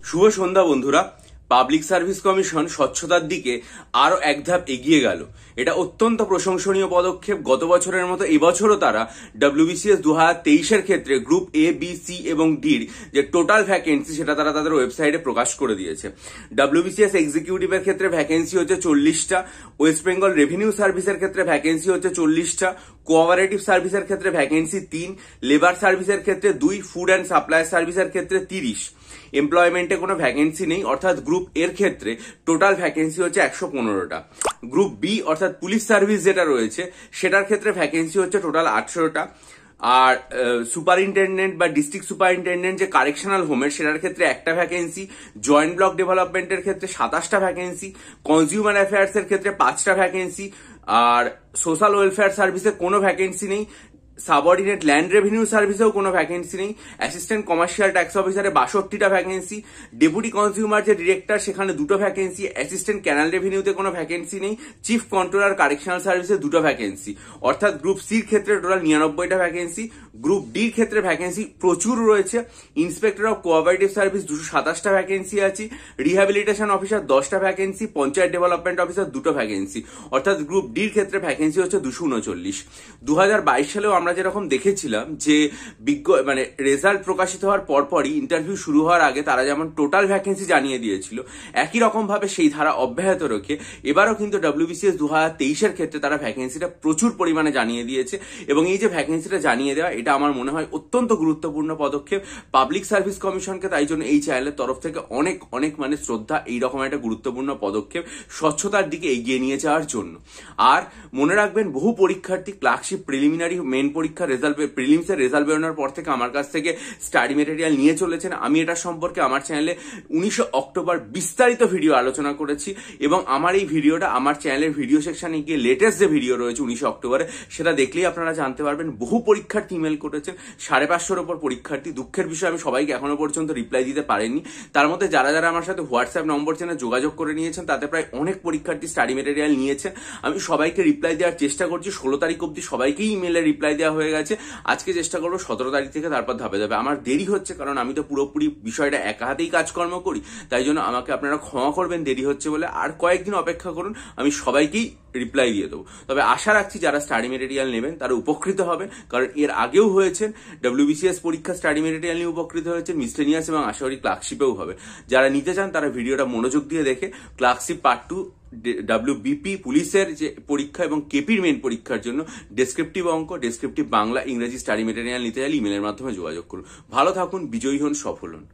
শুভ সন্ধ্যা বন্ধুরা। Public service commission স্বচ্ছতার দিকে আরো এক ধাপ এগিয়ে গেল। এটা অত্যন্ত প্রশংসনীয় পদক্ষেপ। গত বছরের মতো এবছরও তারা WBCS 2023-এর ক্ষেত্রে গ্রুপ A, B, C এবং ডির যে টোটাল ভ্যাকেন্সি সেটা তারা তাদের ওয়েবসাইটে প্রকাশ করে দিয়েছে। WBCS এক্সিকিউটিভের ক্ষেত্রে ভ্যাকেন্সি হচ্ছে 40টা, ওয়েস্ট বেঙ্গল রেভিনিউ সার্ভিসের ক্ষেত্রে ভ্যাকেন্সি হচ্ছে 40টা, কোঅপারেটিভ সার্ভিসের ক্ষেত্রে ভ্যাকেন্সি 3, লেবার সার্ভিসের ক্ষেত্রে 2, ফুড অ্যান্ড সাপ্লাই সার্ভিসের ক্ষেত্রে 30। এমপ্লয়মেন্টে কোনো ভ্যাকেন্সি নেই, অর্থাৎ গ্রুপ এর ক্ষেত্রে টোটাল ভ্যাকেন্সি হচ্ছে 115টা। গ্রুপ বি অর্থাৎ পুলিশ সার্ভিস যেটা রয়েছে সেটার ক্ষেত্রে ভ্যাকেন্সি হচ্ছে টোটাল 18টা। আর সুপারিনটেন্ডেন্ট বা ডিস্ট্রিক্ট সুপারিনটেন্ডেন্ট যে কারেকশনাল হোমের সেটার ক্ষেত্রে একটা ভ্যাকেন্সি, জয়েন্ট ব্লক ডেভেলপমেন্টের ক্ষেত্রে 27টা ভ্যাকেন্সি, কনজিউমার অ্যাফেয়ার্স এর ক্ষেত্রে 5টা ভ্যাকেন্সি, আর সোশ্যাল ওয়েলফেয়ার সার্ভিসে কোনো ভ্যাকেন্সি নেই, সাবঅর্ডিনেট ল্যান্ড রেভিনিউ সার্ভিসেও কোনো ভ্যাকেন্সি নেই, অ্যাসিস্ট্যান্ট কমার্শিয়াল ট্যাক্স অফিসারে 62টা ভ্যাকেন্সি, ডেপুটি কনজিউমার যে ডিরেক্টর সেখানে 2টো ভ্যাকেন্সি, অ্যাসিস্ট্যান্ট ক্যানাল রেভিনিউতে কোনো ভ্যাকেন্সি নেই, চিফ কন্ট্রোলার কারেকশনাল সার্ভিসে 2টো ভ্যাকেন্সি। অর্থাৎ গ্রুপ সির ক্ষেত্রে টোটাল 99টা ভ্যাকেন্সি। গ্রুপ ডির ক্ষেত্রে ভ্যাকেন্সি প্রচুর রয়েছে। ইন্সপেক্টর অফ কোঅপারেটিভ সার্ভিস 227টা ভ্যাকেন্সি আছে, রিহ্যাবিলিটেশন অফিসার 10টা ভ্যাকেন্সি, পঞ্চায়েত ডেভেলপমেন্ট অফিসার 2টো ভ্যাকেন্সি। অর্থাৎ গ্রুপ ডির ক্ষেত্রে ভ্যাকেন্সি হচ্ছে 239। 2022 সালেও আমরা যেরকম দেখেছিলাম যে রেজাল্ট প্রকাশিত হওয়ার পরপরই ইন্টারভিউ শুরু হওয়ার আগে তারা যেমন টোটাল ভ্যাকেন্সি জানিয়ে দিয়েছিল, একই রকম ভাবে সেই ধারা অব্যাহত রেখে এবারও কিন্তু WBCS 2023-এর ক্ষেত্রে তারা ভ্যাকেন্সিটা প্রচুর পরিমাণে জানিয়ে দিয়েছে। এবং এই যে ভ্যাকেন্সিটা জানিয়ে দেওয়া, এটা আমার মনে হয় অত্যন্ত গুরুত্বপূর্ণ পদক্ষেপ পাবলিক সার্ভিস কমিশনকে। তাই জন্য এই চ্যানেলের তরফ থেকে অনেক অনেক শ্রদ্ধা এইরকম একটা গুরুত্বপূর্ণ পদক্ষেপ স্বচ্ছতার দিকে এগিয়ে নিয়ে যাওয়ার জন্য। আর মনে রাখবেন, বহু পরীক্ষার্থী ক্লার্কশিপ প্রিলিমিনারি মেন পরীক্ষার প্রিলিমসের রেজাল্ট বেরোনোর পর থেকে আমার কাছ থেকে স্টাডি মেটেরিয়াল নিয়ে চলেছেন। আমি এটা সম্পর্কে আমার চ্যানেলে 19 অক্টোবর বিস্তারিত ভিডিও আলোচনা করেছি এবং আমার এই ভিডিওটা আমার চ্যানেলের ভিডিও সেকশনে গিয়ে লেটেস্ট যে ভিডিও রয়েছে 19 অক্টোবরে সেটা দেখলেই আপনারা জানতে পারবেন। বহু পরীক্ষার্থী ইমেল করেছেন, 550-এর ওপর পরীক্ষার্থী। দুঃখের বিষয়, আমি সবাইকে এখনো পর্যন্ত রিপ্লাই দিতে পারিনি। তার মধ্যে যারা যারা আমার সাথে হোয়াটসঅ্যাপ নম্বর চেনে যোগাযোগ করে নিয়েছেন তাতে প্রায় অনেক পরীক্ষার্থী স্টাডি মেটেরিয়াল নিয়েছেন। আমি সবাইকে রিপ্লাই দেওয়ার চেষ্টা করছি। 16 তারিখ অব্দি সবাইকেই ইমেলে রিপ্লাই দেওয়া হয়ে গেছে। আজকে চেষ্টা করবো 17 তারিখ থেকে, তারপর ধাপে ধাপে। আমার দেরি হচ্ছে কারণ আমি তো পুরোপুরি বিষয়টা একা হাতেই কাজকর্ম করি, তাই জন্য আমাকে আপনারা ক্ষমা করবেন দেরি হচ্ছে বলে। আর কয়েকদিন অপেক্ষা করুন, আমি সবাইকেই রিপ্লাই দিয়ে দেবো। তবে আশা রাখছি যারা স্টাডি মেটেরিয়াল নেবেন তারা উপকৃত হবেন, কারণ এর আগেও হয়েছেন। WBCS পরীক্ষা স্টাডি মেটেরিয়াল নিয়ে উপকৃত হয়েছেন, মিসলেনিয়াস এবং আশা করি ক্লার্কশিপেও হবে। যারা নিতে চান তারা ভিডিওটা মনোযোগ দিয়ে দেখে ক্লার্কশিপ পার্ট 2, WBP পুলিশের যে পরীক্ষা এবং কেপির মেন পরীক্ষার জন্য ডেসক্রিপটিভ অঙ্ক, ডেসক্রিপটিভ বাংলা, ইংরেজি স্টাডি মেটেরিয়াল নিতে চাইলে ইমেলের মাধ্যমে যোগাযোগ করুন। ভালো থাকুন, বিজয়ী হন, সফল হন।